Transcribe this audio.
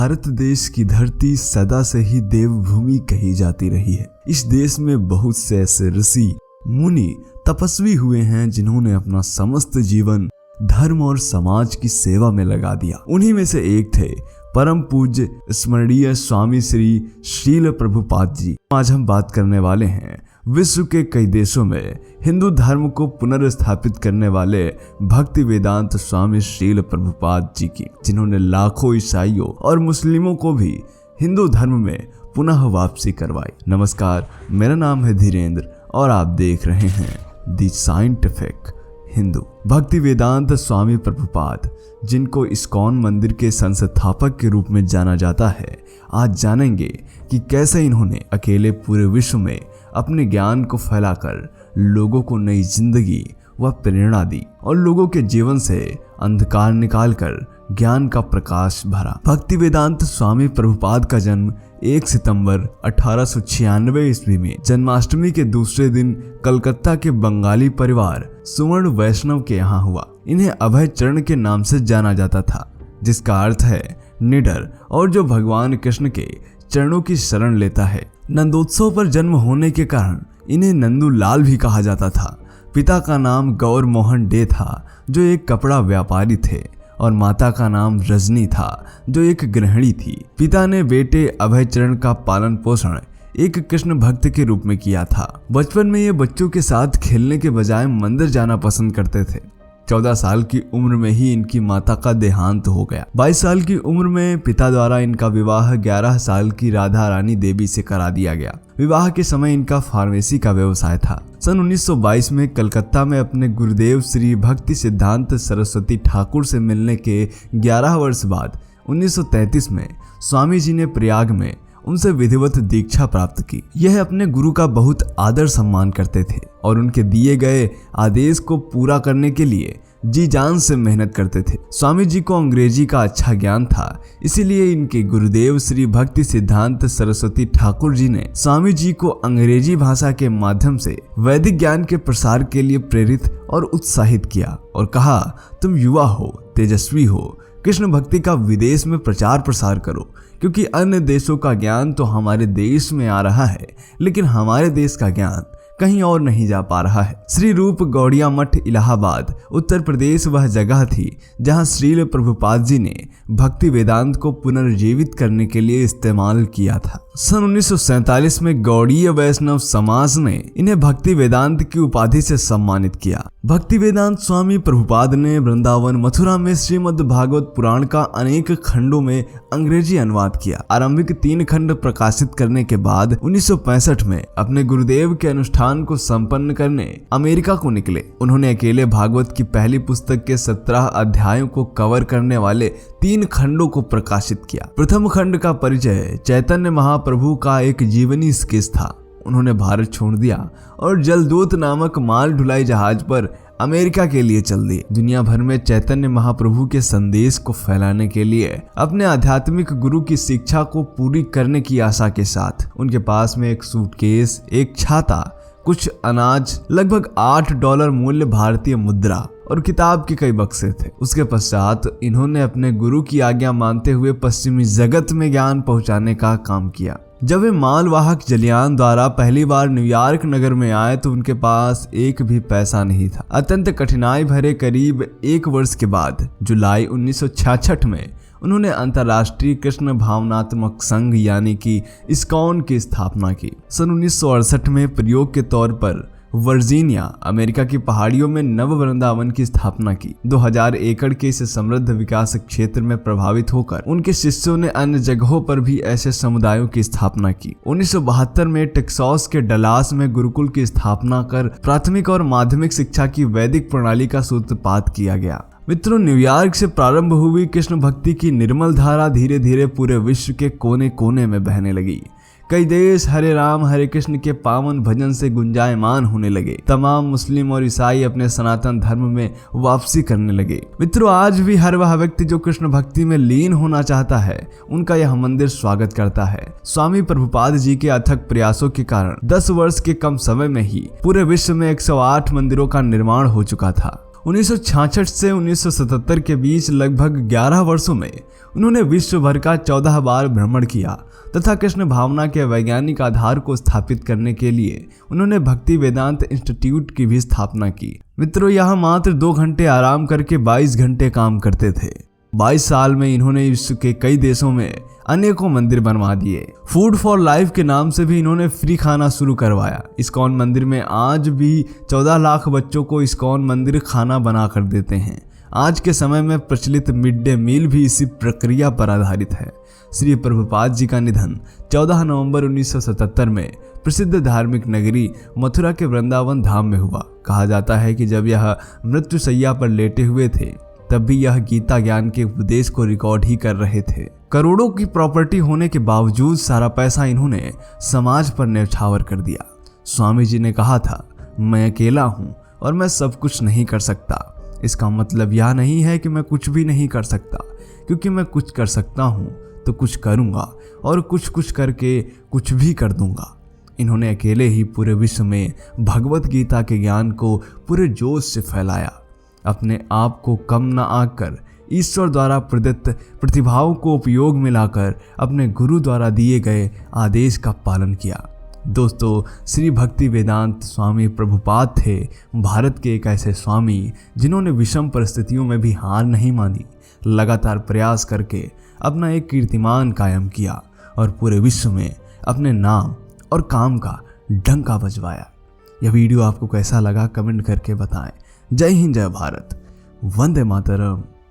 भारत देश की धरती सदा से ही देवभूमि कही जाती रही है। इस देश में बहुत से ऐसे ऋषि मुनि तपस्वी हुए हैं जिन्होंने अपना समस्त जीवन धर्म और समाज की सेवा में लगा दिया। उन्हीं में से एक थे परम पूज्य स्मरणीय स्वामी श्री शील प्रभुपाद जी। आज हम बात करने वाले हैं विश्व के कई देशों में हिंदू धर्म को पुनर्स्थापित करने वाले भक्ति वेदांत स्वामी शील प्रभुपाद जी की, जिन्होंने लाखों ईसाइयों और मुस्लिमों को भी हिंदू धर्म में पुनः वापसी करवाई। नमस्कार, मेरा नाम है धीरेन्द्र और आप देख रहे हैं द साइंटिफिक हिंदू। भक्ति वेदांत स्वामी प्रभुपाद, जिनको इस्कॉन मंदिर के संस्थापक के रूप में जाना जाता है, आज जानेंगे कि कैसे इन्होंने अकेले पूरे विश्व में अपने ज्ञान को फैलाकर लोगों को नई जिंदगी व प्रेरणा दी और लोगों के जीवन से अंधकार निकालकर ज्ञान का प्रकाश भरा। भक्ति वेदांत स्वामी प्रभुपाद का जन्म 1 सितंबर 1896 ईस्वी में जन्माष्टमी के दूसरे दिन कलकत्ता के बंगाली परिवार सुवर्ण वैष्णव के यहाँ हुआ। इन्हें अभय चरण के नाम से जाना जाता था, जिसका अर्थ है निडर और जो भगवान कृष्ण के चरणों की शरण लेता है। नंदोत्सव पर जन्म होने के कारण इन्हें नंदू लाल भी कहा जाता था। पिता का नाम गौर मोहन डे था, जो एक कपड़ा व्यापारी थे, और माता का नाम रजनी था, जो एक गृहिणी थी। पिता ने बेटे अभय चरण का पालन पोषण एक कृष्ण भक्त के रूप में किया था। बचपन में ये बच्चों के साथ खेलने के बजाय मंदिर जाना पसंद करते थे। 14 साल की उम्र में ही इनकी माता का देहांत हो गया। 22 साल की उम्र में पिता द्वारा इनका विवाह 11 साल की राधा रानी देवी से करा दिया गया। विवाह के समय इनका फार्मेसी का व्यवसाय था। सन 1922 में कलकत्ता में अपने गुरुदेव श्री भक्ति सिद्धांत सरस्वती ठाकुर से मिलने के 11 वर्ष बाद 1933 में स्वामी जी ने प्रयाग में उनसे विधिवत दीक्षा प्राप्त की। यह अपने गुरु का बहुत आदर सम्मान करते थे और उनके दिए गए आदेश को पूरा करने के लिए जी जान से मेहनत करते थे। स्वामी जी को अंग्रेजी का अच्छा ज्ञान था, इसीलिए इनके गुरुदेव श्री भक्ति सिद्धांत सरस्वती ठाकुर जी ने स्वामी जी को अंग्रेजी भाषा के माध्यम से वैदिक ज्ञान के प्रसार के लिए प्रेरित और उत्साहित किया और कहा, तुम युवा हो, तेजस्वी हो, कृष्ण भक्ति का विदेश में प्रचार प्रसार करो, क्योंकि अन्य देशों का ज्ञान तो हमारे देश में आ रहा है, लेकिन हमारे देश का ज्ञान कहीं और नहीं जा पा रहा है। श्री रूप गौड़िया मठ इलाहाबाद उत्तर प्रदेश वह जगह थी जहां श्रील प्रभुपाद जी ने भक्ति वेदांत को पुनर्जीवित करने के लिए इस्तेमाल किया था। सन 1947 में गौड़ीय वैष्णव समाज ने इन्हें भक्ति वेदांत की उपाधि से सम्मानित किया। भक्ति वेदांत स्वामी प्रभुपाद ने वृंदावन मथुरा में श्रीमद् भागवत पुराण का अनेक खंडों में अंग्रेजी अनुवाद किया। आरंभिक 3 खंड प्रकाशित करने के बाद 1965 में अपने गुरुदेव के अनुष्ठान को संपन्न करने अमेरिका को निकले। उन्होंने अकेले भागवत की पहली पुस्तक के 17 अध्यायों को कवर करने वाले 3 खंडों को प्रकाशित किया। प्रथम खंड का परिचय चैतन्य महाप्रभु का एक जीवनी स्केच था। उन्होंने भारत छोड़ दिया और जलदूत नामक माल ढुलाई जहाज पर अमेरिका के लिए चल दिए। दुनिया भर में चैतन्य महाप्रभु के संदेश को फैलाने के लिए अपने आध्यात्मिक गुरु की शिक्षा को पूरी करने की आशा के साथ उनके पास में एक सूटकेस, एक छाता, कुछ अनाज, लगभग $8 मूल्य भारतीय मुद्रा और किताब के कई बक्से थे। उसके पश्चात इन्होंने अपने गुरु की आज्ञा मानते हुए पश्चिमी जगत में ज्ञान पहुंचाने का काम किया। जब वे मालवाहक जलियान द्वारा पहली बार न्यूयॉर्क नगर में आए तो उनके पास एक भी पैसा नहीं था। अत्यंत कठिनाई भरे करीब 1 वर्ष के बाद जुलाई 1966 में उन्होंने अंतर्राष्ट्रीय कृष्ण भावनात्मक संघ यानी कि इस्कॉन की स्थापना की। सन 1968 में प्रयोग के तौर पर वर्जीनिया अमेरिका की पहाड़ियों में नव वृंदावन की स्थापना की। 2000 एकड़ के इस समृद्ध विकास क्षेत्र में प्रभावित होकर उनके शिष्यों ने अन्य जगहों पर भी ऐसे समुदायों की स्थापना की। 1972 में टेक्सास के डलास में गुरुकुल की स्थापना कर प्राथमिक और माध्यमिक शिक्षा की वैदिक प्रणाली का सूत्रपात किया गया। मित्रों, न्यूयॉर्क से प्रारंभ हुई कृष्ण भक्ति की निर्मल धारा धीरे धीरे पूरे विश्व के कोने कोने में बहने लगी। कई देश हरे राम हरे कृष्ण के पावन भजन से गुंजायमान होने लगे। तमाम मुस्लिम और ईसाई अपने सनातन धर्म में वापसी करने लगे। मित्रों, आज भी हर वह व्यक्ति जो कृष्ण भक्ति में लीन होना चाहता है, उनका यह मंदिर स्वागत करता है। स्वामी प्रभुपाद जी के अथक प्रयासों के कारण 10 वर्ष के कम समय में ही पूरे विश्व में 108 मंदिरों का निर्माण हो चुका था। 1966 से 1977 के बीच लगभग 11 वर्षों में उन्होंने विश्व भर का 14 बार भ्रमण किया तथा कृष्ण भावना के वैज्ञानिक आधार को स्थापित करने के लिए उन्होंने भक्ति वेदांत इंस्टीट्यूट की भी स्थापना की। मित्रों, यह मात्र 2 घंटे आराम करके 22 घंटे काम करते थे। 22 साल में इन्होंने विश्व के कई देशों में अनेकों मंदिर बनवा दिए। फूड फॉर लाइफ के नाम से भी इन्होंने फ्री खाना शुरू करवाया। इस्कॉन मंदिर में आज भी 14 लाख बच्चों को इस्कॉन मंदिर खाना बना कर देते हैं। आज के समय में प्रचलित मिड डे मील भी इसी प्रक्रिया पर आधारित है। श्री प्रभुपाद जी का निधन 14 नवंबर 1977 में प्रसिद्ध धार्मिक नगरी मथुरा के वृंदावन धाम में हुआ। कहा जाता है कि जब यह मृत्युशैया पर लेटे हुए थे तब भी यह गीता ज्ञान के उपदेश को रिकॉर्ड ही कर रहे थे। करोड़ों की प्रॉपर्टी होने के बावजूद सारा पैसा इन्होंने समाज पर न्यौछावर कर दिया। स्वामी जी ने कहा था, मैं अकेला हूँ और मैं सब कुछ नहीं कर सकता। इसका मतलब यह नहीं है कि मैं कुछ भी नहीं कर सकता, क्योंकि मैं कुछ कर सकता हूँ तो कुछ करूँगा और कुछ करके कुछ भी कर दूंगा। इन्होंने अकेले ही पूरे विश्व में भगवत गीता के ज्ञान को पूरे जोश से फैलाया। अपने आप को कम न आकर ईश्वर द्वारा प्रदत्त प्रतिभाओं को उपयोग में लाकर अपने गुरु द्वारा दिए गए आदेश का पालन किया। दोस्तों, श्री भक्ति वेदांत स्वामी प्रभुपाद थे भारत के एक ऐसे स्वामी जिन्होंने विषम परिस्थितियों में भी हार नहीं मानी, लगातार प्रयास करके अपना एक कीर्तिमान कायम किया और पूरे विश्व में अपने नाम और काम का डंका बजवाया। यह वीडियो आपको कैसा लगा कमेंट करके बताएं। जय हिंद, जय भारत, वंदे मातरम।